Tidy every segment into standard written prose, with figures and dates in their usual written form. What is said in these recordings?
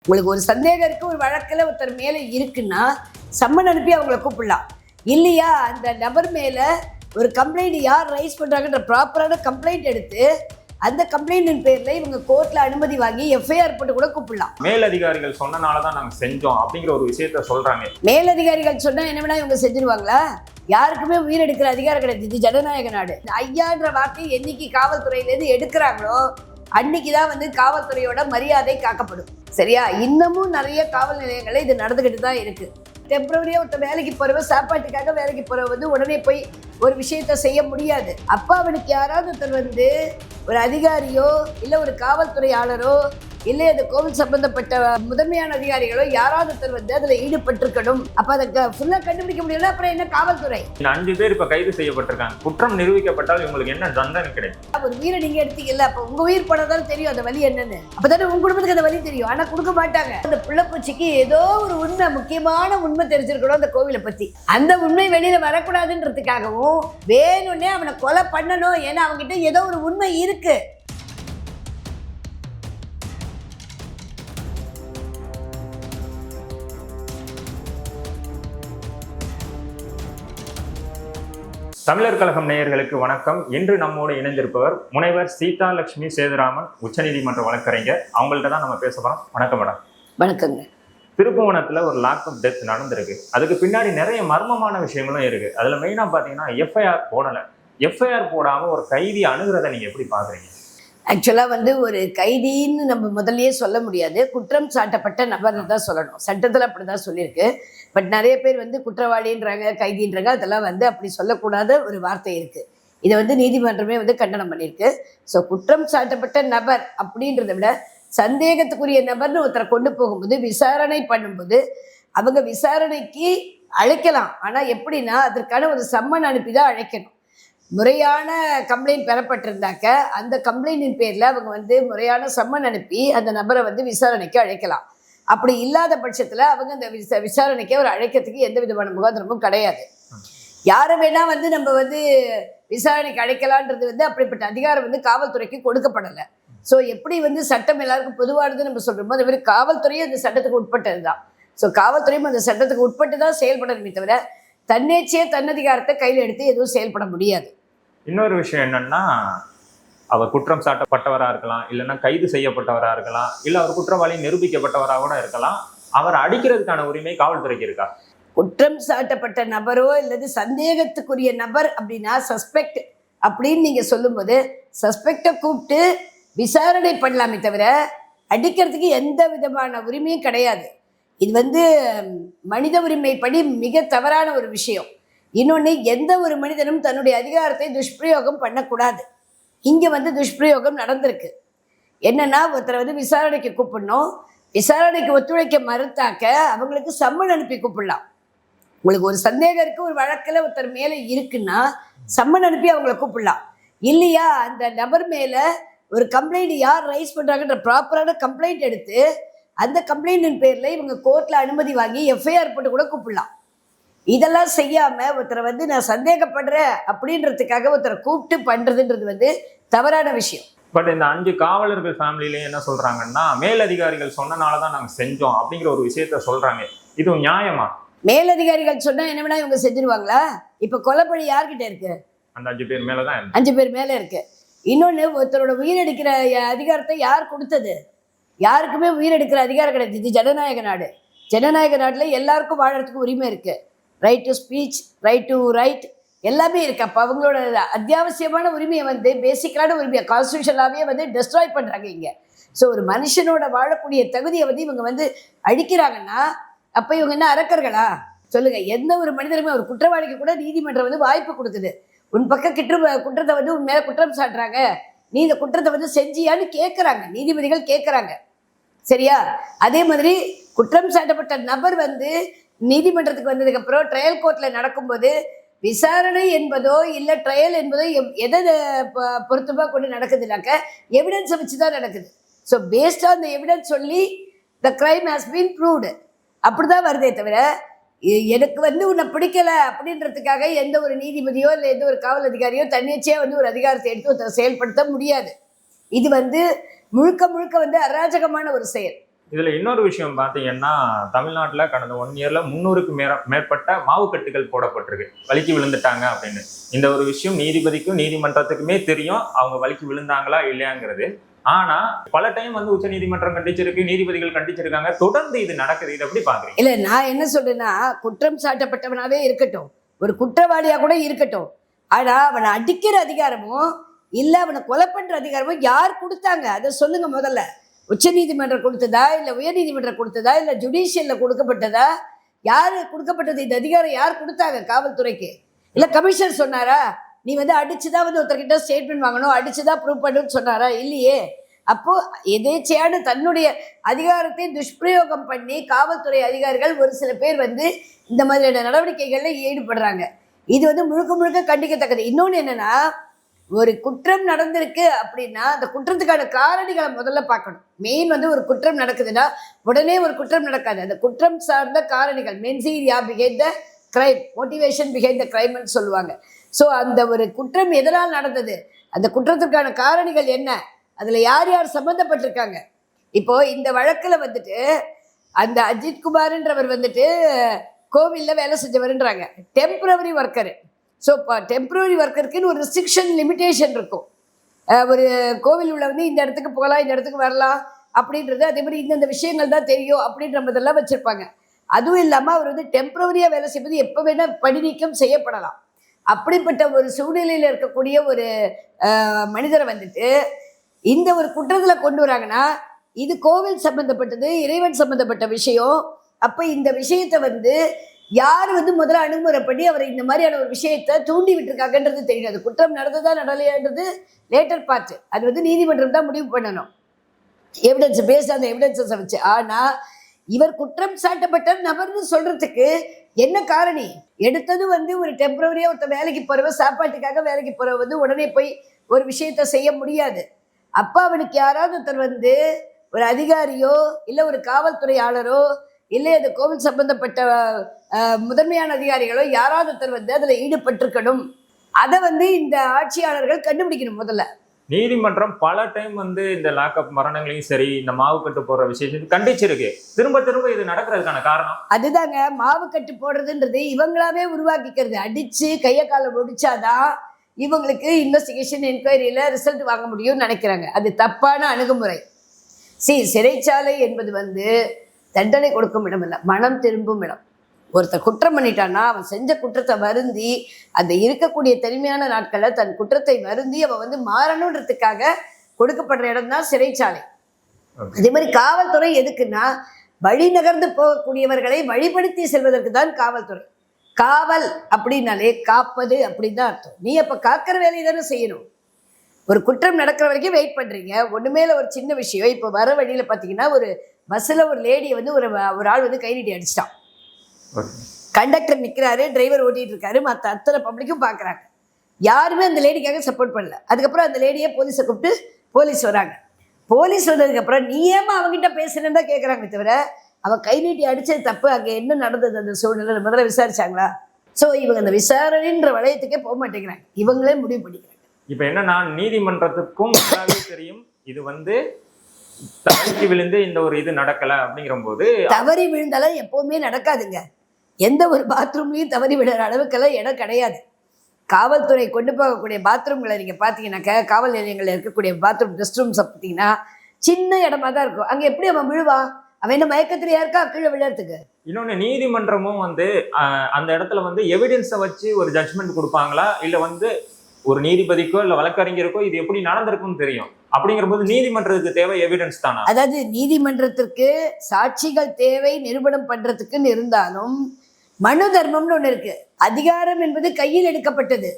உங்களுக்கு ஒரு சந்தேகம் இருக்குது, ஒரு வழக்கில் ஒருத்தர் மேலே இருக்குன்னா சம்மன் அனுப்பி அவங்கள கூப்பிடலாம். இல்லையா அந்த நபர் மேலே ஒரு கம்ப்ளைண்ட் யார் ரைஸ் பண்ணுறாங்கன்ற ப்ராப்பரான கம்ப்ளைண்ட் எடுத்து அந்த கம்ப்ளைண்டின் பேரில் இவங்க கோர்ட்டில் அனுமதி வாங்கி எஃப்ஐஆர் போட்டு கூட கூப்பிடலாம். மேலதிகாரிகள் சொன்னனால தான் நாங்கள் செஞ்சோம் அப்படிங்கிற ஒரு விஷயத்த சொல்கிறாங்க. மேலதிகாரிகள் சொன்னால் என்ன வேணா இவங்க செஞ்சிருவாங்களா? யாருக்குமே உயிர் எடுக்கிற அதிகாரம் கிடையாது. இது ஜனநாயக நாடு. ஐயான்ற வார்த்தையை என்னைக்கு காவல்துறையிலேருந்து எடுக்கிறாங்களோ அன்னைக்கு தான் காவல்துறையோட மரியாதை காக்கப்படும். சரியா? இன்னமும் நிறைய காவல் நிலையங்களில் இது நடந்துக்கிட்டு தான் இருக்குது. டெம்பரரியாக ஒருத்தர் வேலைக்கு போகிறவன் சாப்பாட்டுக்காக வேலைக்கு போகிறவன் உடனே போய் ஒரு விஷயத்த செய்ய முடியாது. அப்போ அவனுக்கு யாராவது ஒருத்தர் ஒரு அதிகாரியோ இல்லை ஒரு காவல்துறையாளரோ இல்லை அந்த கோவில் சம்பந்தப்பட்ட முதன்மையான அதிகாரிகளோ யாராவது ஒருத்தர் அதில் ஈடுபட்டிருக்கணும். அப்போ அதை ஃபுல்லாக கண்டுபிடிக்க முடியல. அப்புறம் என்ன காவல்துறை? 5 பேர் இப்போ கைது செய்யப்பட்டிருக்காங்க. குற்றம் நிரூபிக்கப்பட்டால் இவங்களுக்கு என்ன தண்டனை கிடைக்கும்? ஒரு உயிரை நீங்கள் எடுத்தீங்கல்ல, அப்போ உங்கள் உயிர் போனதாலும் தெரியும் அந்த வலி என்னன்னு. அப்போ தானே உங்கள் குடும்பத்துக்கு அந்த வலி தெரியும். ஆனால் கொடுக்க மாட்டாங்க. அந்த பிள்ளைப்பூச்சிக்கு ஏதோ ஒரு உண்மை, முக்கியமான உண்மை தெரிஞ்சிருக்கணும் அந்த கோவிலை பற்றி. அந்த உண்மை வெளியில் வரக்கூடாதுன்றதுக்காகவும் வேணும்னே அவனை கொலை பண்ணணும். ஏன்னா அவங்ககிட்ட ஏதோ ஒரு உண்மை இருக்கு. தமிழர் கழகம் நேயர்களுக்கு வணக்கம். இன்று நம்மோடு இணைந்திருப்பவர் முனைவர் சீதாலட்சுமி சேதுராமன், உச்சநீதிமன்ற வழக்கறிஞர். அவங்கள்ட்ட தான் நம்ம பேச போறோம். வணக்கம் மேடம். வணக்கங்க. திருப்புவனத்துல ஒரு லாக்அப் டெத் நடந்திருக்கு. அதுக்கு பின்னாடி நிறைய மர்மமான விஷயங்களும் இருக்கு. அதுல மெயினா பாத்தீங்கன்னா எஃப்ஐஆர் போடல. எஃப்ஐஆர் போடாம ஒரு கைதி அணுகிறத நீங்க எப்படி பாக்குறீங்க? ஆக்சுவலாக ஒரு கைதின்னு நம்ம முதல்லயே சொல்ல முடியாது. குற்றம் சாட்டப்பட்ட நபர்னு தான் சொல்லணும். சட்டத்தில் அப்படி தான் சொல்லியிருக்கு. பட் நிறைய பேர் குற்றவாளின்றாங்க, கைதின்றாங்க. அதெல்லாம் அப்படி சொல்லக்கூடாத ஒரு வார்த்தை இருக்குது. இதை நீதிமன்றமே கண்டனம் பண்ணியிருக்கு. ஸோ குற்றம் சாட்டப்பட்ட நபர் அப்படின்றத விட சந்தேகத்துக்குரிய நபர்னு ஒருத்தரை கொண்டு போகும்போது விசாரணை பண்ணும்போது அவங்க விசாரணைக்கு அழைக்கலாம். ஆனால் எப்படின்னா அதற்கான ஒரு சம்மன் அனுப்பி தான் அழைக்கணும். முறையான கம்ப்ளைண்ட் பெறப்பட்டிருந்தாக்க அந்த கம்ப்ளைண்டின் பேரில் அவங்க முறையான சம்மன் அனுப்பி அந்த நபரை விசாரணைக்கு அழைக்கலாம். அப்படி இல்லாத பட்சத்தில் அவங்க அந்த விசாரணைக்கு ஒரு அழைக்கிறதுக்கு எந்த விதமான முகாந்திரமும் கிடையாது. யாரை வேணால் நம்ம விசாரணைக்கு அழைக்கலான்றது அப்படிப்பட்ட அதிகாரம் காவல்துறைக்கு கொடுக்கப்படலை. ஸோ எப்படி சட்டம் எல்லாருக்கும் பொதுவானது நம்ம சொல்கிறோமோ அதே மாதிரி காவல்துறையும் அந்த சட்டத்துக்கு உட்பட்டது தான். ஸோ காவல்துறையும் அந்த சட்டத்துக்கு உட்பட்டு தான் செயல்படணுமே தவிர தன்னேச்சியே தன்னதிகாரத்தை கையில் எடுத்து எதுவும் செயல்பட முடியாது. இன்னொரு விஷயம் என்னன்னா, அவர் குற்றம் சாட்டப்பட்டவராக இருக்கலாம், இல்லைன்னா கைது செய்யப்பட்டவராக இருக்கலாம், இல்லை அவர் குற்றவாளி நிரூபிக்கப்பட்டவராக கூட இருக்கலாம். அவர் அடிக்கிறதுக்கான உரிமை காவல்துறைக்கு இருக்கா? குற்றம் சாட்டப்பட்ட நபரோ இல்லது சந்தேகத்துக்குரிய நபர் அப்படின்னா சஸ்பெக்ட் அப்படின்னு நீங்கள் சொல்லும்போது சஸ்பெக்டை கூப்பிட்டு விசாரணை பண்ணலாமே தவிர அடிக்கிறதுக்கு எந்த விதமான உரிமையும் கிடையாது. இது மனித உரிமைப்படி மிக தவறான ஒரு விஷயம். இன்னொன்று, எந்த ஒரு மனிதனும் தன்னுடைய அதிகாரத்தை துஷ்பிரயோகம் பண்ணக்கூடாது. இங்கே துஷ்பிரயோகம் நடந்திருக்கு. என்னன்னா ஒருத்தரை விசாரணைக்கு கூப்பிடணும். விசாரணைக்கு ஒத்துழைக்க மறுத்தாக்க அவங்களுக்கு சம்மன் அனுப்பி கூப்பிடலாம். உங்களுக்கு ஒரு சந்தேகம் இருக்குது, ஒரு வழக்கில் ஒருத்தர் மேலே இருக்குன்னா சம்மன் அனுப்பி அவங்கள கூப்பிடலாம். இல்லையா அந்த நபர் மேலே ஒரு கம்ப்ளைண்ட் யார் ரைஸ் பண்ணுறாங்கன்ற ப்ராப்பரான கம்ப்ளைண்ட் எடுத்து அந்த கம்ப்ளைண்டின் பேரில் இவங்க கோர்ட்டில் அனுமதி வாங்கி எஃப்ஐஆர் போட்டு கூட கூப்பிடலாம். இதெல்லாம் செய்யாமல் ஒருத்தரை நான் சந்தேகப்படுறேன் அப்படின்றதுக்காக ஒருத்தரை கூப்பிட்டு பண்ணுறதுன்றது தவறான விஷயம். பட் இந்த 5 காவலர்கள் ஃபேமிலியிலேயே என்ன சொல்கிறாங்கன்னா, மேலதிகாரிகள் சொன்னனால தான் நாங்கள் செஞ்சோம் அப்படிங்கிற ஒரு விஷயத்த சொல்கிறாங்க. இது நியாயமா? மேலதிகாரிகள் சொன்னால் என்ன வேணா இவங்க செஞ்சிருவாங்களா? இப்போ கொலைப்பழி யார்கிட்ட இருக்கு? அந்த 5 பேர் மேலே தான். 5 பேர் மேலே இருக்கு. இன்னொன்று, ஒருத்தரோட உயிரெடுக்கிற அதிகாரத்தை யார் கொடுத்தது? யாருக்குமே உயிரெடுக்கிற அதிகாரம் கிடையாது. இது ஜனநாயக நாடு. ஜனநாயக நாட்டில் எல்லாருக்கும் வாழறதுக்கு உரிமை இருக்குது. Right to speech, right to right எல்லாமே இருக்குது. அப்போ அவங்களோட அத்தியாவசியமான உரிமையை பேசிக்கலான உரிமையை கான்ஸ்டியூஷனாகவே டெஸ்ட்ராய் பண்ணுறாங்க இங்கே. ஸோ ஒரு மனுஷனோட வாழக்கூடிய தகுதியை இவங்க அழிக்கிறாங்கன்னா அப்போ இவங்க என்ன அரக்கர்களா? சொல்லுங்கள். எந்த ஒரு மனிதருமே ஒரு குற்றவாளிக்கு கூட நீதிமன்றம் வாய்ப்பு கொடுக்குது. உன் பக்கம் குற்றத்தை உன் மேலே குற்றம் சாட்டுறாங்க, நீ இந்த குற்றத்தை செஞ்சியான்னு கேட்குறாங்க, நீதிபதிகள் கேட்குறாங்க. சரியா? அதே மாதிரி குற்றம் சாட்டப்பட்ட நபர் நீதிமன்றத்துக்கு வந்ததுக்கப்புறம் ட்ரையல் கோர்ட்டில் நடக்கும்போது விசாரணை என்பதோ இல்லை ட்ரையல் என்பதோ எதை பொருத்தமாக கொண்டு நடக்குதுனாக்க எவிடன்ஸை வச்சு தான் நடக்குது. So based on the evidence சொல்லி the crime has been proved அப்படி தான் வருதே தவிர எனக்கு உன்னை பிடிக்கலை அப்படின்றதுக்காக எந்த ஒரு நீதிபதியோ இல்லை எந்த ஒரு காவல் அதிகாரியோ தன்னிச்சையாக ஒரு அதிகாரத்தை எடுத்து ஒருத்தர் செயல்படுத்த முடியாது. இது முழுக்க முழுக்க அராஜகமான ஒரு செயல். இதுல இன்னொரு விஷயம் பாத்தீங்கன்னா, தமிழ்நாட்டுல கடந்த 1 இயர்ல 300க்கு மேற்பட்ட மாவுக்கட்டுகள் போடப்பட்டிருக்கு. வழுக்கி விழுந்துட்டாங்க அப்படின்னு. இந்த ஒரு விஷயம் நீதிபதிக்கும் நீதிமன்றத்துக்குமே தெரியும். அவங்க வழுக்கி விழுந்தாங்களா இல்லையாங்கிறது. ஆனா பல டைம் வந்து உச்ச நீதிமன்றம் கண்டிச்சிருக்கு, நீதிபதிகள் கண்டிச்சிருக்காங்க. தொடர்ந்து இது நடக்குது. இதை எப்படி பாக்குறீங்க? இல்ல, நான் என்ன சொல்றேன்னா, குற்றம் சாட்டப்பட்டவனாவே இருக்கட்டும், ஒரு குற்றவாளியா கூட இருக்கட்டும், ஆனா அவனை அடிக்கிற அதிகாரமும் இல்ல அவனை கொலை பண்ற அதிகாரமும் யார் கொடுத்தாங்க? அதை சொல்லுங்க முதல்ல. உச்ச நீதிமன்றம் கொடுத்ததா, இல்ல உயர் நீதிமன்றம் கொடுத்ததா, இல்ல ஜுடிஷியல்ல கொடுக்கப்பட்டதா? யாரு கொடுக்கப்பட்டது? இந்த அதிகாரம் யார் கொடுத்தாங்க காவல்துறைக்கு? இல்ல கமிஷனர் சொன்னாரா நீ வந்து அடிச்சுதான் வந்து ஒருத்தர்கிட்ட ஸ்டேட்மெண்ட் வாங்கணும், அடிச்சுதான் ப்ரூவ் பண்ணணும்னு சொன்னாரா? இல்லையே. அப்போ எதேச்சையான தன்னுடைய அதிகாரத்தை துஷ்பிரயோகம் பண்ணி காவல்துறை அதிகாரிகள் ஒரு சில பேர் வந்து இந்த மாதிரியான நடவடிக்கைகள்ல ஈடுபடுறாங்க. இது வந்து முழுக்க முழுக்க கண்டிக்கத்தக்கது. இன்னொன்று என்னன்னா, ஒரு குற்றம் நடந்திருக்கு அப்படின்னா அந்த குற்றத்துக்கான காரணிகளை முதல்ல பார்க்கணும். மெயின் வந்து ஒரு குற்றம் நடக்குதுன்னா உடனே ஒரு குற்றம் நடக்காது. அந்த குற்றம் சார்ந்த காரணிகள், mens rea behind the crime, motivation behind the கிரைம்னு சொல்லுவாங்க. ஸோ அந்த ஒரு குற்றம் எதனால் நடந்தது, அந்த குற்றத்திற்கான காரணிகள் என்ன, அதில் யார் யார் சம்மந்தப்பட்டிருக்காங்க. இப்போ இந்த வழக்கில் வந்துட்டு அந்த அஜித் குமார்ன்றவர் வந்துட்டு கோவிலில் வேலை செஞ்சவருன்றாங்க, டெம்பரவரி ஒர்க்கரு. ஸோ இப்போ டெம்பரரி ஒர்க்கருக்குன்னு ஒரு ரெஸ்ட்ரிக்ஷன் லிமிட்டேஷன் இருக்கும். ஒரு கோவில் உள்ள வந்து இந்த இடத்துக்கு போகலாம், இந்த இடத்துக்கு வரலாம் அப்படின்றது, அதே மாதிரி இந்தந்த விஷயங்கள் தான் தெரியும் அப்படின்ற மாதிரிலாம் வச்சுருப்பாங்க. அதுவும் இல்லாமல் அவர் வந்து டெம்பரவரியாக வேலை செய்வது எப்போ வேணால் பணி நீக்கம் செய்யப்படலாம். அப்படிப்பட்ட ஒரு சூழ்நிலையில் இருக்கக்கூடிய ஒரு மனிதரை வந்துட்டு இந்த ஒரு குற்றத்தில் கொண்டு வராங்கன்னா, இது கோவில் சம்மந்தப்பட்டது, இறைவன் சம்மந்தப்பட்ட விஷயம். அப்போ இந்த விஷயத்தை வந்து யார் வந்து முதல்ல அணுகுமுறை பண்ணி அவரை இந்த மாதிரியான ஒரு விஷயத்தை தூண்டி விட்டுருக்காங்கன்றது தெரியும். அது குற்றம் நடந்ததா நடலையான்றது லேட்டர் பார்ட். அது வந்து நீதிமன்றம் தான் முடிவு பண்ணணும், எவிடன்ஸ் பேஸ்ட் அந்த எவிடன்ஸை வச்சு. ஆனால் இவர் குற்றம் சாட்டப்பட்ட நபர்னு சொல்றதுக்கு என்ன காரணி? எடுத்தது வந்து ஒரு டெம்பரரியா ஒருத்தர் வேலைக்கு போறவ, சாப்பாட்டுக்காக வேலைக்கு போறவ வந்து உடனே போய் ஒரு விஷயத்த செய்ய முடியாது. அப்ப அவனுக்கு யாராவது ஒருத்தர் வந்து ஒரு அதிகாரியோ இல்ல ஒரு காவல்துறையாளரோ இல்லை அந்த கோவில் சம்பந்தப்பட்ட முதன்மையான அதிகாரிகளோ யாராவது ஒருத்தர் வந்து அதுல ஈடுபட்டிருக்கணும். அதை வந்து இந்த ஆட்சியாளர்கள் கண்டுபிடிக்கணும் முதல்ல. நீதிமன்றம் பல டைம் வந்து இந்த லாக்அப் மரணங்களையும் சரி, இந்த மாவு கட்டு போடுற விஷயத்தையும் கண்டிச்சிருக்கு. திரும்ப திரும்ப இது நடக்கிறதுக்கான காரணம் அதுதாங்க. மாவு கட்டு போடுறதுன்றது இவங்களாவே உருவாக்கிக்கிறது. அடிச்சு கைய காலை முடிச்சாதான் இவங்களுக்கு இன்வெஸ்டிகேஷன் என்கொயரியில ரிசல்ட் வாங்க முடியும்னு நினைக்கிறாங்க. அது தப்பான அணுகுமுறை. சிறைச்சாலை என்பது வந்து தண்டனை கொடுக்கும் இடம் இல்லை, மனம் திரும்பும் இடம். ஒருத்தர் குற்றம் பண்ணிட்டான்னா அவன் செஞ்ச குற்றத்தை வருந்தி அந்த இருக்கக்கூடிய தனிமையான நாட்களை தன் குற்றத்தை வருந்தி அவன் வந்து மாறணுன்றதுக்காக கொடுக்கப்படுற இடம் தான் சிறைச்சாலை. அதே மாதிரி காவல்துறை எதுக்குன்னா வழி நகர்ந்து போகக்கூடியவர்களை வழிபடுத்தி செல்வதற்கு தான் காவல்துறை. காவல் அப்படின்னாலே காப்பது அப்படின்னு தான் அர்த்தம். நீ அப்ப காக்கிற வேலையை தானே செய்யணும். ஒரு குற்றம் நடக்கிற வரைக்கும் வெயிட் பண்றீங்க. ஒண்ணுமேல ஒரு சின்ன விஷயம், இப்போ வர வழியில பாத்தீங்கன்னா ஒரு பஸ்ல ஒரு லேடியை வந்து ஒரு ஆள் வந்து கை நீட்டி அடிச்சிட்டான். கண்டக்டர் நிற்கிறாரு, டிரைவர் ஓட்டிட்டு இருக்காரு, மற்ற அத்தனை பப்ளிக்கும் பார்க்குறாங்க. யாருமே அந்த லேடிக்காக சப்போர்ட் பண்ணல. அதுக்கப்புறம் அந்த லேடியை போலீஸை கூப்பிட்டு போலீஸ் வராங்க. போலீஸ் வந்ததுக்கப்புறம் நீ ஏமா அவங்ககிட்ட பேசுறேன்னு தான் கேட்குறாங்க தவிர அவன் கை நீட்டி அடிச்சது தப்பு, அங்கே என்ன நடந்தது அந்த சூழ்நிலை முதல்ல விசாரிச்சாங்களா? ஸோ இவங்க அந்த விசாரணைன்ற வளையத்துக்கே போக மாட்டேங்கிறாங்க, இவங்களே முடிவு பண்ணிக்கிறாங்க. இப்போ என்னன்னா, நீதிமன்றத்துக்கும் தெரியும் இது வந்து தவறி விழுந்து இந்த ஒரு இது நடக்கல அப்படிங்கிற போது, தவறி விழுந்தாலும் எப்பவுமே நடக்காதுங்க. எந்த ஒரு பாத்ரூம்லையும் தவறி விடுற அளவுக்கெல்லாம் இடம் கிடையாது. காவல்துறை கொண்டு போகக்கூடிய பாத்ரூம்களை நீங்கள் பார்த்தீங்கன்னாக்க, காவல் நிலையங்களில் இருக்கக்கூடிய பாத்ரூம் ரெஸ்ட் ரூம்ஸை பார்த்தீங்கன்னா சின்ன இடமா தான் இருக்கும். அங்கே எப்படி அவன் விழுவான்? அவன் என்ன மயக்கத்திலையா இருக்கா கீழே விழுறதுக்கு? இன்னொன்று, நீதிமன்றமும் வந்து அந்த இடத்துல வந்து எவிடன்ஸை வச்சு ஒரு ஜட்ஜ்மெண்ட் கொடுப்பாங்களா, இல்லை வந்து ஒரு நீதிபதிக்கோ இல்லை வழக்கறிஞருக்கோ இது எப்படி நடந்திருக்குன்னு தெரியும். அப்படிங்கிற போது நீதிமன்றத்துக்கு தேவை எவிடன்ஸ் தானா? அதாவது நீதிமன்றத்திற்கு சாட்சிகள் தேவை நிரூபணம் பண்றதுக்குன்னு இருந்தாலும் மனு தர்மம்னு ஒண்ணு இருக்கு. அதிகாரம் என்பது கையில் எடுக்கப்பட்டது.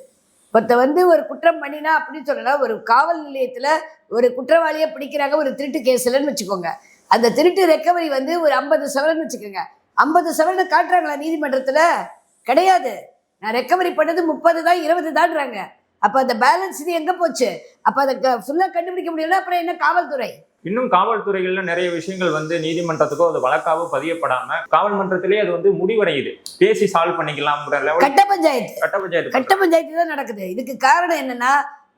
ஒருத்த வந்து ஒரு குற்றம் பண்ணினா அப்படின்னு சொல்லலாம். ஒரு காவல் நிலையத்துல ஒரு குற்றவாளியை பிடிக்கிறாங்க ஒரு திருட்டு கேஸ்லன்னு வச்சுக்கோங்க. அந்த திருட்டு ரெக்கவரி வந்து ஒரு 50 சவரன் வச்சுக்கோங்க. 50 சவரனை காட்டுறாங்களா நீதிமன்றத்துல? கிடையாது. நான் ரெக்கவரி பண்ணது 30 தான் 20 தான்றாங்க. அப்ப அந்த பேலன்ஸ் இது எங்க போச்சு? அப்ப அதை ஃபுல்லா கண்டுபிடிக்க முடியல, அப்புறம் என்ன காவல்துறை? இன்னும் காவல்துறைகள்ல நிறைய விஷயங்கள் வந்து நீதிமன்றத்துக்கோ அது வழக்காவோ பதியப்படாம காவல் மன்றத்திலேயே அது வந்து முடிவடையுது. பேசி சால்வ் பண்ணிக்கலாம். கட்ட பஞ்சாயத்து தான் நடக்குது. இதுக்கு காரணம் என்னன்னா,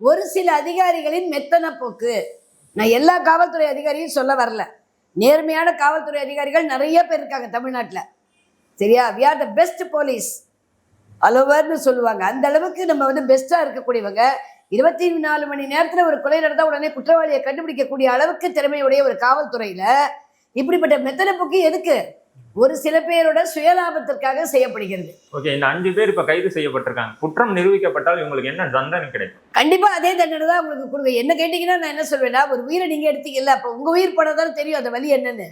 ஒரு சில அதிகாரிகளின் மெத்தன போக்கு. நான் எல்லா காவல்துறை அதிகாரியும் சொல்ல வரல. நேர்மையான காவல்துறை அதிகாரிகள் நிறைய பேர் இருக்காங்க தமிழ்நாட்டில். சரியா, we are the best police அலோவர்னு சொல்லுவாங்க. அந்த அளவுக்கு நம்ம வந்து பெஸ்ட்டாக இருக்கக்கூடியவங்க. 24 மணி நேரத்தில் ஒரு கொலை நடந்தால் உடனே குற்றவாளியை கண்டுபிடிக்கக்கூடிய அளவுக்கு திறமையுடைய ஒரு காவல்துறையில் இப்படிப்பட்ட மெத்தனை போக்கு எதுக்கு? ஒரு சில பேரோட சுயலாபத்திற்காக செய்யப்படுகிறது. ஓகே, இந்த 5 பேர் இப்ப கைது செய்யப்பட்டிருக்காங்க. குற்றம் நிரூபிக்கப்பட்டால் இவங்களுக்கு என்ன தண்டனை கிடைக்கும்? கண்டிப்பா அதே தண்டனை தான் உங்களுக்கு கொடுங்க. என்ன கேட்டீங்கன்னா நான் என்ன சொல்வேன்னா, ஒரு உயிரை நீங்க எடுத்தீங்கல்ல, அப்போ உங்க உயிர் போனதானே தெரியும் அந்த வலி என்னன்னு.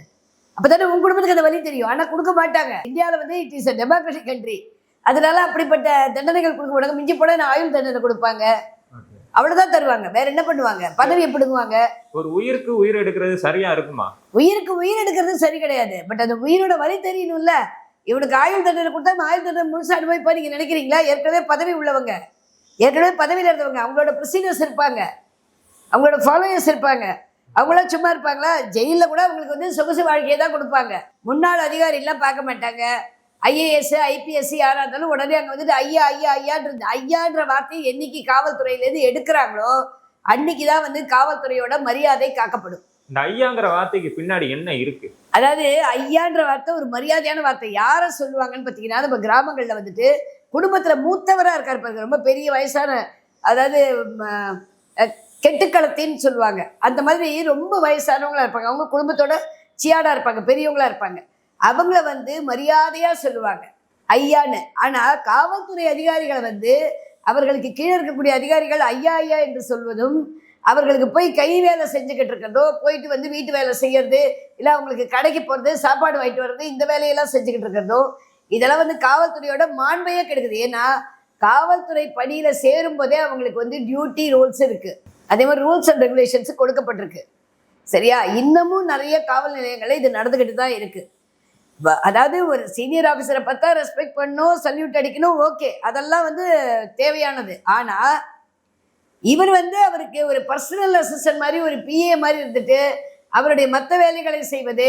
அப்பதானே உங்க குடும்பத்துக்கு அந்த வலி தெரியும். ஆனா கொடுக்க மாட்டாங்க. இந்தியாவில் வந்து it is a democratic country. அதனால அப்படிப்பட்ட தண்டனைகள் கொடுக்க மாட்டாங்க. மிஞ்சி போட ஆயுள் தண்டனை கொடுப்பாங்க, அவ்வளவுதான் தருவாங்க. வேற என்ன பண்ணுவாங்க? பதவியை பிடுங்குவாங்க. ஒரு உயிருக்கு உயிர் எடுக்கிறது சரியா இருக்குமா? உயிருக்கு உயிர் எடுக்கிறது சரி கிடையாது. பட் அந்த உயிரோட வலி தெரியணும்ல. இவனுக்கு ஆயுள் தண்டனை கொடுத்தா ஆயுள் தண்டனை முழுசா அனுபவிப்பா நீங்க நினைக்கிறீங்களா? ஏற்கனவே பதவி உள்ளவங்க, ஏற்கனவே பதவியில் இருந்தவங்க, அவங்களோட ப்ரொசீஜர்ஸ் இருப்பாங்க, அவங்களோட ஃபாலோயர்ஸ் இருப்பாங்க. அவங்களாம் சும்மா இருப்பாங்களா? ஜெயிலில் கூட அவங்களுக்கு வந்து சொகுசு வாழ்க்கையை தான் கொடுப்பாங்க. முன்னாள் அதிகாரிலாம் பார்க்க மாட்டாங்க. ஐஏஎஸ் ஐபிஎஸ் யாராக இருந்தாலும் உடனே அங்கே வந்துட்டு ஐயா ஐயா ஐயான்றது. ஐயான்ற வார்த்தையை என்னைக்கு காவல்துறையிலேருந்து எடுக்கிறாங்களோ அன்னைக்கு தான் வந்து காவல்துறையோட மரியாதை காக்கப்படும். இந்த ஐயாங்கிற வார்த்தைக்கு பின்னாடி என்ன இருக்கு? அதாவது ஐயான்ற வார்த்தை ஒரு மரியாதையான வார்த்தை. யாரை சொல்லுவாங்கன்னு பார்த்தீங்கன்னா, நம்ம கிராமங்களில் வந்துட்டு குடும்பத்தில் மூத்தவராக இருக்கார் பாருங்க, ரொம்ப பெரிய வயசான, அதாவது கெட்டுக்களத்தின்னு சொல்லுவாங்க. அந்த மாதிரி ரொம்ப வயசானவங்களா இருப்பாங்க. அவங்க குடும்பத்தோட சியாடா இருப்பாங்க, பெரியவங்களா இருப்பாங்க. அவங்கள வந்து மரியாதையா சொல்லுவாங்க ஐயான்னு. ஆனா காவல்துறை அதிகாரிகளை வந்து அவர்களுக்கு கீழே இருக்கக்கூடிய அதிகாரிகள் ஐயா ஐயா என்று சொல்வதும், அவர்களுக்கு போய் கை வேலை செஞ்சுக்கிட்டு இருக்கிறதோ, போயிட்டு வந்து வீட்டு வேலை செய்யறது, இல்லை அவங்களுக்கு கடைக்கு போகிறது, சாப்பாடு வாங்கிட்டு வர்றது, இந்த வேலையெல்லாம் செஞ்சுக்கிட்டு இருக்கிறதோ, இதெல்லாம் வந்து காவல்துறையோட மாண்பையே கெடுக்குது. ஏன்னா காவல்துறை பணியில சேரும் போதே அவங்களுக்கு வந்து டியூட்டி ரூல்ஸ் இருக்கு. அதே மாதிரி ரூல்ஸ் அண்ட் ரெகுலேஷன்ஸ் கொடுக்கப்பட்டிருக்கு. சரியா, இன்னமும் நிறைய காவல் நிலையங்களில் இது நடந்துக்கிட்டு தான் இருக்கு. அதாவது ஒரு சீனியர் ஆஃபீஸரை பார்த்தா ரெஸ்பெக்ட் பண்ணணும், சல்யூட் அடிக்கணும், ஓகே, அதெல்லாம் வந்து தேவையானது. ஆனா இவர் வந்து அவருக்கு ஒரு பர்சனல் அசிஸ்டன்ட் மாதிரி, ஒரு பிஏ மாதிரி இருந்துட்டு அவருடைய மற்ற வேலைகளை செய்வது,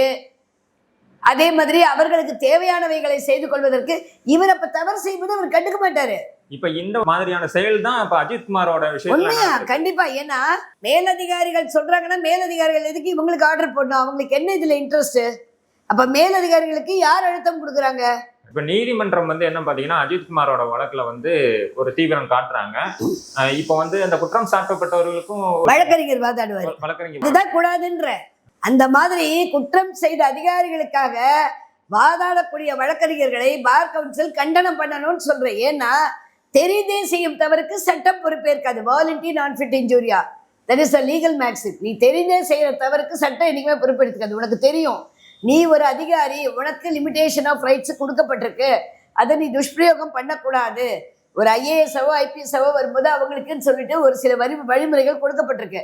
அதே மாதிரி அவர்களுக்கு தேவையானவைகளை செய்து கொள்வதற்கு இவர் அப்ப தவறு செய்வது அவர் கண்டுக்க மாட்டாரு. இப்ப இந்த மாதிரியான செயல் தான் இப்ப அஜித்குமாரோட உண்மையா? விஷயம். கண்டிப்பா. ஏன்னா மேலதிகாரிகள் சொல்றாங்கன்னா மேலதிகாரிகள் எதுக்கு இவங்களுக்கு ஆர்டர் போடணும்? அவங்களுக்கு என்ன இதுல இன்ட்ரெஸ்ட்? அப்ப மேலதிகாரிகளுக்கு யார் அழுத்தம் கொடுக்குறாங்க? இப்ப நீதிமன்றம் வந்து என்ன பாத்தீங்கன்னா, அஜித்குமாரோட வழக்குல வந்து ஒரு தீவிரம் காட்டுறாங்க. இப்ப வந்து அந்த குற்றம் சாட்டப்பட்டவர்களுக்கும் வழக்கறிஞர் வாதாடுவார். வழக்கறிஞர் இதுதான் கூடாதுன்ற. அந்த மாதிரி குற்றம் செய்த அதிகாரிகளுக்காக வாதாடக்கூடிய வழக்கறிஞர்களை பார் கவுன்சில் கண்டனம் பண்ணணும்னு சொல்றேன். ஏன்னா தெரிந்தே செய்யும் தவறுக்கு சட்டம் பொறுப்பேற்காது. Volenti non fit injuria, that is a legal maxim. நீ தெரிந்தே செய்யற தவறுக்கு சட்டம் என்னைக்குமே பொறுப்பெடுத்துக்காது. உனக்கு தெரியும் நீ ஒரு அதிகாரி, உனக்கு லிமிடேஷன் ஆஃப் ரைட்ஸ் கொடுக்கப்பட்டிருக்கு, அதை நீ துஷ்பிரயோகம் பண்ணக்கூடாது. ஒரு ஐஏஎஸ்ஓ ஐபிஎஸ்ஓ வரும்போது அவங்களுக்குன்னு சொல்லிட்டு ஒரு சில வழிமுறைகள் கொடுக்கப்பட்டிருக்கு,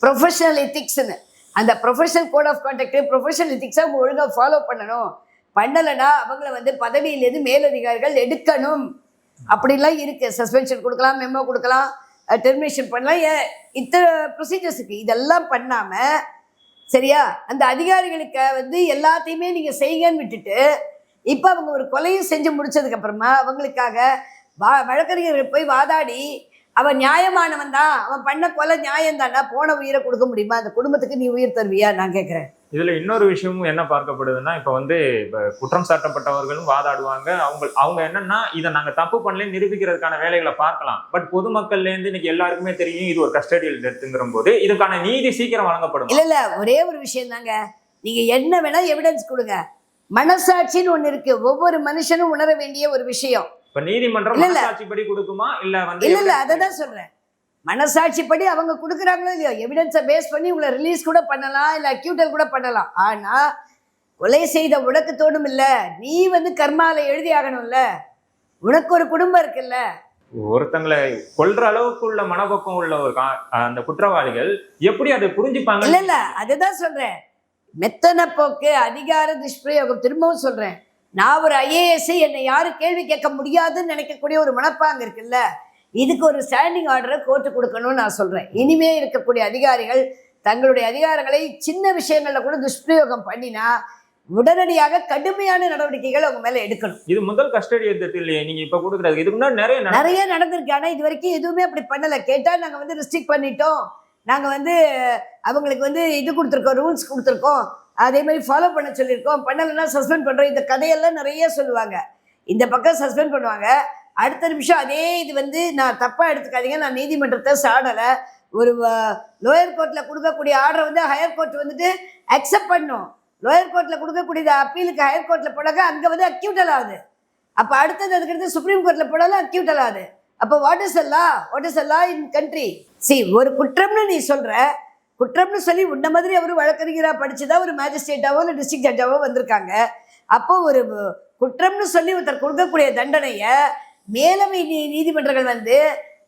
ப்ரொஃபஷனல் எத்திக்ஸ்ன்னு. அந்த professional code of conduct, professional எத்திக்ஸை அவங்க ஒழுங்காக ஃபாலோ பண்ணணும். பண்ணலைன்னா அவங்கள வந்து பதவியிலேருந்து மேலதிகாரிகள் எடுக்கணும். அப்படிலாம் இருக்கு. சஸ்பென்ஷன் கொடுக்கலாம், மெமோ கொடுக்கலாம், டெர்மினேஷன் பண்ணலாம், இத்தனை ப்ரொசீஜர்ஸ் இருக்கு. இதெல்லாம் பண்ணாம சரியா அந்த அதிகாரிகளுக்கு வந்து எல்லாத்தையுமே நீங்க செய்யுங்கன்னு விட்டுட்டு, இப்ப அவங்க ஒரு கொலையும் செஞ்சு முடிச்சதுக்கு அப்புறமா அவங்களுக்காக வழக்கறிஞர்கள் போய் வாதாடி அவன் நியாயமானவன் தான், அவன் பண்ண கொலை நியாயம் தானா, போன உயிரை கொடுக்க முடியுமா? அந்த குடும்பத்துக்கு நீ உயிர் தருவியா? நான் கேட்கிறேன். இதுல இன்னொரு விஷயமும் என்ன பார்க்கப்படுதுன்னா, இப்ப வந்து குற்றம் சாட்டப்பட்டவர்களும் வாதாடுவாங்க. அவங்க என்னன்னா, இதை நாங்க தப்பு பண்ணல நிரூபிக்கிறதுக்கான வேலைகளை பார்க்கலாம். பட் பொதுமக்கள்ல இருந்து இன்னைக்கு எல்லாருக்குமே தெரியும் இது ஒரு கஸ்டடியல் டெத்துங்கிற போது இதுக்கான நீதி சீக்கிரம் வழங்கப்படும். இல்ல ஒரே ஒரு விஷயம் தாங்க, நீங்க என்ன வேணா எவிடன்ஸ் கொடுங்க, மனசாட்சின்னு ஒண்ணு இருக்கு. ஒவ்வொரு மனுஷனும் உணர வேண்டிய ஒரு விஷயம். இப்ப நீதிமன்றம் மனசாட்சிப்படி கொடுக்குமா இல்ல வந்து? இல்ல அததான் சொல்றேன். மனசாட்சிப்படி அவங்க கொடுக்குறாங்களோ இல்லையோ, எவிடன்ஸை பேஸ் பண்ணி உங்களை ரிலீஸ் கூட பண்ணலாம், இல்லை அக்யூட்டல் கூட பண்ணலாம். ஆனா கொலை செய்த உனக்கு தோணும் இல்ல, நீ வந்து கர்மால எழுதி ஆகணும்ல, உனக்கு ஒரு குடும்பம் இருக்குல்ல. ஒருத்தங்களை கொல்ற அளவுக்கு உள்ள மனப்பக்கம் உள்ள ஒரு அந்த குற்றவாளிகள் எப்படி அதை புரிஞ்சுப்பாங்க? இல்ல அதுதான் சொல்றேன். மெத்தன போக்கு, அதிகார துஷ்பிரயோகம். திரும்பவும் சொல்றேன், நான் ஒரு ஐஏஎஸ், என்னை யாரும் கேள்வி கேட்க முடியாதுன்னு நினைக்கக்கூடிய ஒரு மனப்பாங்க இருக்குல்ல, இதுக்கு ஒரு ஸ்டாண்டிங் ஆர்டரை கோர்ட்டு கொடுக்கணும்னு நான் சொல்றேன். இனிமே இருக்கக்கூடிய அதிகாரிகள் தங்களுடைய அதிகாரங்களை சின்ன விஷயங்கள்ல கூட துஷ்பிரயோகம் பண்ணினா உடனடியாக கடுமையான நடவடிக்கைகள் அவங்க மேல எடுக்கணும். இது முதல் கஸ்டடி இல்லையே நீங்க இப்ப கொடுக்குறது, இதுக்கு முன்னாடி நிறைய நடந்திருக்கு. ஆனா இது வரைக்கும் எதுவுமே அப்படி பண்ணல. கேட்டா நாங்க வந்து ரெஸ்ட்ரிக்ட் பண்ணிட்டோம், நாங்க வந்து அவங்களுக்கு வந்து இது கொடுத்துருக்கோம், ரூல்ஸ் கொடுத்துருக்கோம், அதே மாதிரி ஃபாலோ பண்ண சொல்லியிருக்கோம், பண்ணலைன்னா சஸ்பெண்ட் பண்ணுறோம். இந்த கதையெல்லாம் நிறைய சொல்லுவாங்க. இந்த பக்கம் சஸ்பெண்ட் பண்ணுவாங்க, அடுத்த நிமிஷம் அதே இது வந்து நான் தப்பாக எடுத்துக்காதீங்க, நான் நீதிமன்றத்தை சாடலை, ஒரு லோயர் கோர்ட்டில் கொடுக்கக்கூடிய ஆர்டரை வந்து ஹையர் கோர்ட் வந்துட்டு அக்செப்ட் பண்ணும். லோயர் கோர்ட்டில் கொடுக்கக்கூடிய அப்பீலுக்கு ஹையர் கோர்ட்டில் போடாங்க, அங்கே வந்து அக்யூட்டல் ஆகுது. அப்போ அடுத்தது அதுக்கடுத்து சுப்ரீம் கோர்ட்டில் போடாலும் அக்யூட்டல் ஆகுது. அப்போ what is a law in country? ஒரு குற்றம்னு நீ சொல்கிற, குற்றம்னு சொல்லி உன்ன மாதிரி அவர் வழக்கறிஞராக படிச்சுதான் ஒரு மேஜிஸ்ட்ரேட்டாவோ இல்லை டிஸ்ட்ரிக்ட் ஜட்ஜாவோ வந்திருக்காங்க. அப்போ ஒரு குற்றம்னு சொல்லி ஒருத்தர் கொடுக்கக்கூடிய தண்டனையை மேலவை நீதிமன்றங்கள் வந்து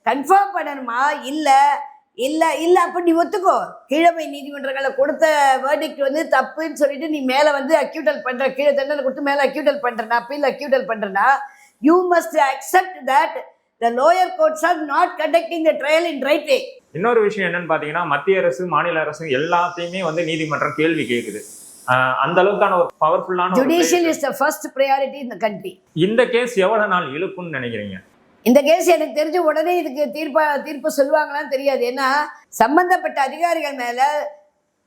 கன்ஃபார்ம் பண்ணணுமா? இல்லை இல்லை இல்லை அப்போ நீ ஒத்துக்கோ. கீழமை நீதிமன்றங்களை கொடுத்த வேர்டிக்ட் வந்து தப்புன்னு சொல்லிட்டு நீ மேலே வந்து அக்யூட்டல் பண்ணுற, கீழே தண்டனை கொடுத்து மேலே அக்யூட்டல் பண்ணுறனா, அப்பீல் அக்யூட்டல் பண்ணுறனா, you must accept that the lower courts are not conducting the trial in right way. இன்னொரு விஷயம் என்னன்னு பாத்தீங்கன்னா, மத்திய அரசு மாநில அரசு எல்லாத்தையுமே வந்து நீதிமன்றம் கேள்வி கேட்குது. அந்த அளவுக்கான ஒரு பவர்ஃபுல்லான judicial is the first priority in the country. இந்த கேஸ் எவ்வளவு நாள் இழுக்கும்னு நினைக்கிறீங்க? இந்த கேஸ் எனக்கு தெரிஞ்ச உடனே இதுக்கு தீர்ப்பு சொல்லுவாங்களான்னு தெரியாது. ஏன்னா சம்பந்தப்பட்ட அதிகாரிகள் மேல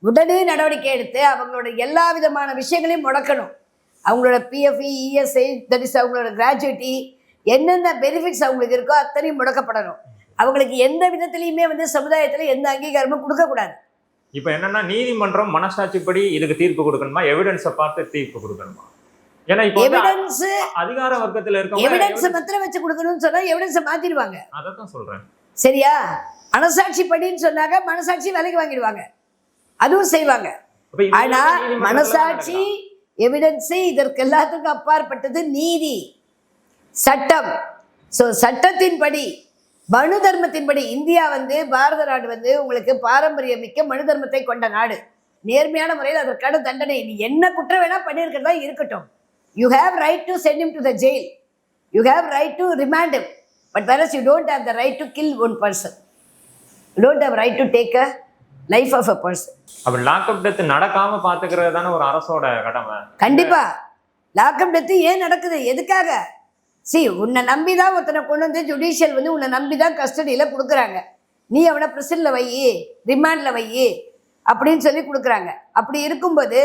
உடனே நடவடிக்கை எடுத்து அவங்களோட எல்லா விதமான விஷயங்களையும் முடக்கணும். அவங்களோட பிஎஃப்இ, இஎஸ்ஐ, தட் இஸ் அவங்களோட கிராஜுவிட்டி, என்னென்ன பெனிஃபிட்ஸ் அவங்களுக்கு இருக்கோ அத்தனையும் முடக்கப்படணும். அவங்களுக்கு எந்த விதத்திலையுமே வந்து சமுதாயத்தில் எந்த அங்கீகாரமும் கொடுக்கக்கூடாது. இப்போ என்னன்னா, நீதிமன்றம் மனசாட்சிப்படி இதுக்கு தீர்ப்பு கொடுக்கணுமா, எவிடன்ஸை பார்த்து தீர்ப்பு கொடுக்கணுமா? ஏன்னா இப்போ எவிடன்ஸ் அதிகார வர்க்கத்தில் இருக்க எவிடன்ஸ் மாத்திரம் வச்சு கொடுக்கணும்னு சொன்னா எவிடன்ஸை மாத்திடுவாங்க. அதான் சொல்றேன். சரியா? மனசாட்சி படின்னு சொன்னாங்க, மனசாட்சி விலைக்கு வாங்கிடுவாங்க, அதுவும் செய்வாங்க. ஆனா மனசாட்சி, எவிடன்ஸ் இதற்கு எல்லாத்துக்கும் அப்பாற்பட்டது நீதி, சட்டம். ஸோ சட்டத்தின்படி, மனு தர்மத்தின்படி இந்தியா வந்து, பாரத நாடு வந்து உங்களுக்கு பாரம்பரியம் மிக்க மனு தர்மத்தை கொண்ட நாடு. நேர்மையான முறையில் அதற்கான தண்டனை, நீ என்ன குற்றம் வேணா பண்ணியிருக்கிறதா இருக்கட்டும், you have right to send him to the jail, you have right to remand him, but whereas you don't have the right to kill one person, you don't have right to take a life of a person. அப்ப lockup death நடக்காம பாத்துக்கிறது தானே ஒரு அரசோட கடமை. கண்டிப்பா. Lockup death ஏன் நடக்குது, எதுக்காக? உன்னை நம்பி தான் ஒருத்தனை கொண்டு வந்து ஜுடிஷியல் வந்து உன்னை நம்பி தான் கஸ்டடியில் கொடுக்குறாங்க. நீ அவனை ப்ரிசனில் வை, ரிமாண்டில் வை அப்படின்னு சொல்லி கொடுக்குறாங்க. அப்படி இருக்கும்போது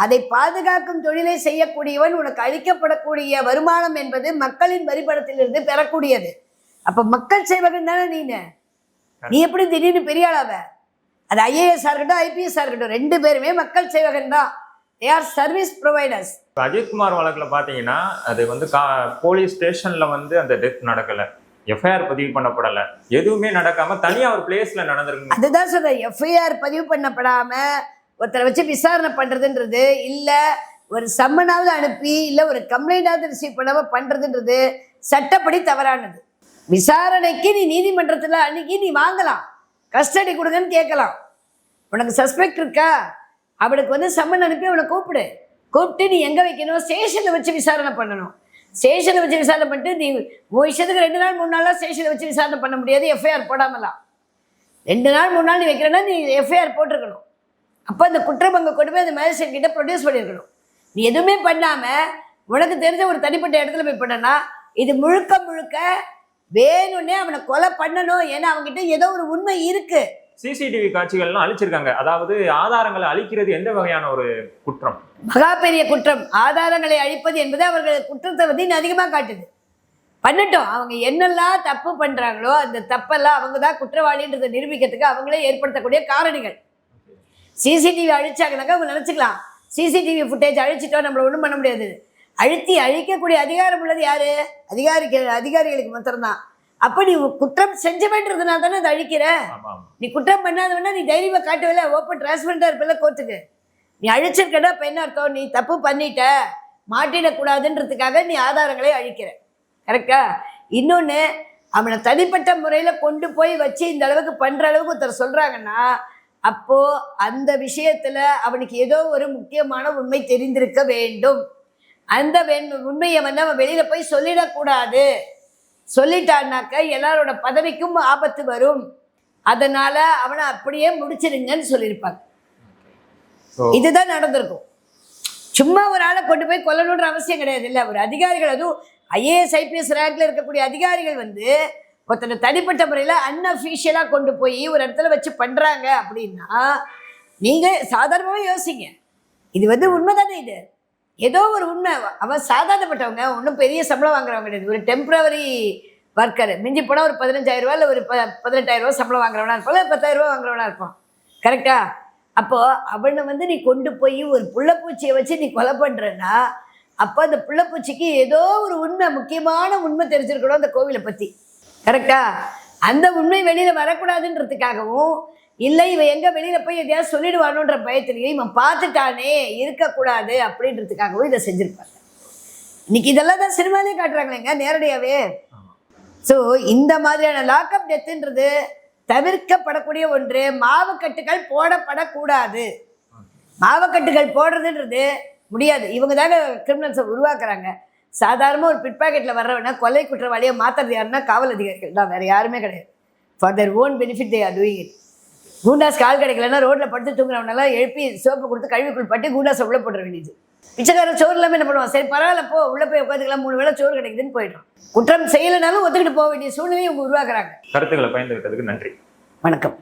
அதை பாதுகாக்கும் தொழிலை செய்யக்கூடியவன், உனக்கு அளிக்கப்படக்கூடிய வருமானம் என்பது மக்களின் வரிப்பணத்திலிருந்து பெறக்கூடியது. அப்போ மக்கள் சேவகன் தானே நீ எப்படி திடீர்னு பெரிய ஆளாவ? அது ஐஏஎஸ்ஸாக இருக்கட்டும், ஐபிஎஸ்ஸாக இருக்கட்டும், ரெண்டு பேருமே மக்கள் சேவகன் தான். they are service providers. Ajithkumar வழக்குல பாத்தீங்கன்னா, அது வந்து போலீஸ் ஸ்டேஷன்ல வந்து அந்த டெத் நடக்கல, எஃப்ஐஆர் பதிவு பண்ணப்படல, எதுவுமே நடக்காம தனியா ஒரு பிளேஸ்ல நடந்திருக்கு. அதுதான் சொல்றேன், எஃப்ஐஆர் பதிவு பண்ணப்படாம ஒருத்தரை வச்சு விசாரணை பண்றதுன்றது இல்ல, ஒரு சம்மனாவது அனுப்பி இல்ல ஒரு கம்ப்ளைண்டாவது ரிசீவ் பண்ணாம பண்றதுன்றது சட்டப்படி தவறானது. விசாரணைக்கு நீ நீதிமன்றத்துல அன்னைக்கு நீ வாங்கலாம், கஸ்டடி கொடுங்கன்னு கேட்கலாம். உனக்கு சஸ்பெக்ட் இருக்கா, அவனுக்கு வந்து சம்மன் அனுப்பி அவனை கூப்பிட்டு நீ எங்கே வைக்கணும், ஸ்டேஷனில் வச்சு விசாரணை பண்ணணும். ஸ்டேஷனில் வச்சு விசாரணை பண்ணிட்டு நீ விஷயத்துக்கு 2 நாள் 3 நாளாக ஸ்டேஷனில் வச்சு விசாரணை பண்ண முடியாது, எஃப்ஐஆர் போடாமலாம். 2 நாள் 3 நாள் நீ வைக்கிறேன்னா நீ எஃப்ஐஆர் போட்டிருக்கணும். அப்போ அந்த குற்றம் அங்கே கொண்டு போய் அந்த மேஜிஸ்ட்ரேட் கிட்ட ப்ரொடியூஸ் பண்ணியிருக்கணும். நீ எதுவுமே பண்ணாமல் உனக்கு தெரிஞ்ச ஒரு தனிப்பட்ட இடத்துல போய் பண்ணனா, இது முழுக்க வேணும்னே அவனை கொலை பண்ணணும். ஏன்னா அவங்ககிட்ட ஏதோ ஒரு உண்மை இருக்கு. சிசிடிவி காட்சிகள்லாம் அழிச்சிருக்காங்க. அதாவது ஆதாரங்களை அழிக்கிறது எந்த வகையான ஒரு குற்றம்? மகா பெரிய குற்றம். ஆதாரங்களை அழிப்பது என்பது அவர்கள் குற்றத்தை வந்து அதிகமாக காட்டுது. பண்ணட்டும், அவங்க என்னெல்லாம் தப்பு பண்றாங்களோ அந்த தப்பெல்லாம் அவங்க தான் குற்றவாளின்றதை நிரூபிக்கிறதுக்கு அவங்களே ஏற்படுத்தக்கூடிய காரணிகள். சிசிடிவி அழிச்சாங்கனாக்கா அவங்க நினைச்சுக்கலாம், சிசிடிவி ஃபுட்டேஜ் அழிச்சிட்டோம் நம்மள ஒன்றும் பண்ண முடியாது. அழிக்கக்கூடிய அதிகாரம் உள்ளது யாரு? அதிகாரிகளுக்கு மாத்திரம்தான். அப்ப நீ குற்றம் செஞ்சவன்றதுனால தானே அதை அழிக்கிற. நீ குற்றம் பண்ணாதவனா நீ தைரியமா காட்டவில்லை, ஓப்பன் டிரான்ஸ்பரண்டா இருப்பில்ல கோர்ட்டுக்கு. நீ அழிச்சிருக்கா இப்ப என்ன அர்த்தம்? நீ தப்பு பண்ணிட்ட, மாட்டிடக்கூடாதுன்றதுக்காக நீ ஆதாரங்களை அழிக்கிற. கரெக்டா? இன்னொன்னு, அவனை தனிப்பட்ட முறையில கொண்டு போய் வச்சு இந்த அளவுக்கு பண்ற அளவுக்கு ஒருத்தர் சொல்றாங்கன்னா, அப்போ அந்த விஷயத்துல அவனுக்கு ஏதோ ஒரு முக்கியமான உண்மை தெரிந்திருக்க வேண்டும். அந்த உண்மையை வந்து அவன் வெளியில போய் சொல்லிடக்கூடாது. சொல்லிட்டான்னாக்க எல்லாரோட பதவிக்கும் ஆபத்து வரும். அதனால அவனை அப்படியே முடிச்சிருங்கன்னு சொல்லியிருப்பாங்க. இதுதான் நடந்திருக்கும். சும்மா ஒரு ஆளை கொண்டு போய் கொல்லணுன்ற அவசியம் கிடையாது. இல்லை, ஒரு அதிகாரிகள், அதுவும் ஐஏஎஸ் ஐபிஎஸ் ரேங்க்ல இருக்கக்கூடிய அதிகாரிகள் வந்து ஒருத்தனை தனிப்பட்ட முறையில் அன்அஃபீஷியலாக கொண்டு போய் ஒரு இடத்துல வச்சு பண்ணுறாங்க அப்படின்னா, நீங்கள் சாதாரணமாகவே யோசிங்க. இது உண்மைதானே இது? ஏதோ ஒரு உண்மை. அவன் சாதாரணப்பட்டவங்க, ஒன்றும் பெரிய சம்பளம் வாங்குறவங்க கிடையாது. ஒரு டெம்பரவரி ஒர்க்கர். மிஞ்சி போனால் ஒரு 15,000 ரூபா இல்லை ஒரு 18,000 ரூபா சம்பளம் வாங்குறவனா இருப்பான், 10,000 ரூபா வாங்குறவனா இருப்பான். கரெக்டா? அப்போது அவனை நீ கொண்டு போய் ஒரு புள்ளப்பூச்சியை வச்சு நீ கொலை பண்ணுறன்னா, அப்போ அந்த புள்ளப்பூச்சிக்கு ஏதோ ஒரு உண்மை, முக்கியமான உண்மை தெரிஞ்சிருக்கணும் அந்த கோவிலை பற்றி. கரெக்டா? அந்த உண்மை வெளியில் வரக்கூடாதுன்றதுக்காகவும், இல்லை இவன் எங்கே வெளியில் போய் எதையாவது சொல்லிடுவானோன்ற பயத்திலேயே இவன் பார்த்துட்டானே இருக்கக்கூடாது அப்படின்றதுக்காகவும் இதை செஞ்சுருப்பாங்க. இன்னைக்கு இதெல்லாம் தான் சினிமாலே காட்டுறாங்களேங்க நேரடியாகவே. ஸோ இந்த மாதிரியான லாக்அப் டெத்துன்றது தவிர்க்கப்படக்கூடிய ஒன்று. மாவுக்கட்டுகள் போடப்படக்கூடாது. மாவுக்கட்டுகள் போடுறதுன்றது முடியாது. இவங்க தாங்க கிரிமினல்ஸை உருவாக்குறாங்க. சாதாரணமாக ஒரு பிட் பாக்கெட்டில் வர்றவனா கொலை குற்றவாளியை மாற்றுறது யாருன்னா காவல் அதிகாரிகள் தான், வேறு யாருமே கிடையாது. For their own benefit they are doing it. கூண்டாஸ் கால் கிடைக்கலன்னா ரோட்டில் படுத்து தூங்குறவனெல்லாம் எழுப்பி சோப்பு கொடுத்து கழுவிக்குள் பட்டு கூண்டாஸை உள்ளே போட்டுற வேண்டியது. பிச்சைக்காரன் சோறு இல்லாமல் என்ன பண்ணுவான்? சரி பரவாயில்ல போ, உள்ளே போய் உட்காந்துக்கலாம், 3 வேளை சோறு கிடைக்குதுன்னு போயிடும். குற்றம் செய்யலைனாலும் ஒத்துக்கிட்டு போக வேண்டிய சூழ்நிலையை இவங்க உருவாக்குறாங்க. கருத்துக்களை பயந்துகிட்டதுக்கு நன்றி. வணக்கம்.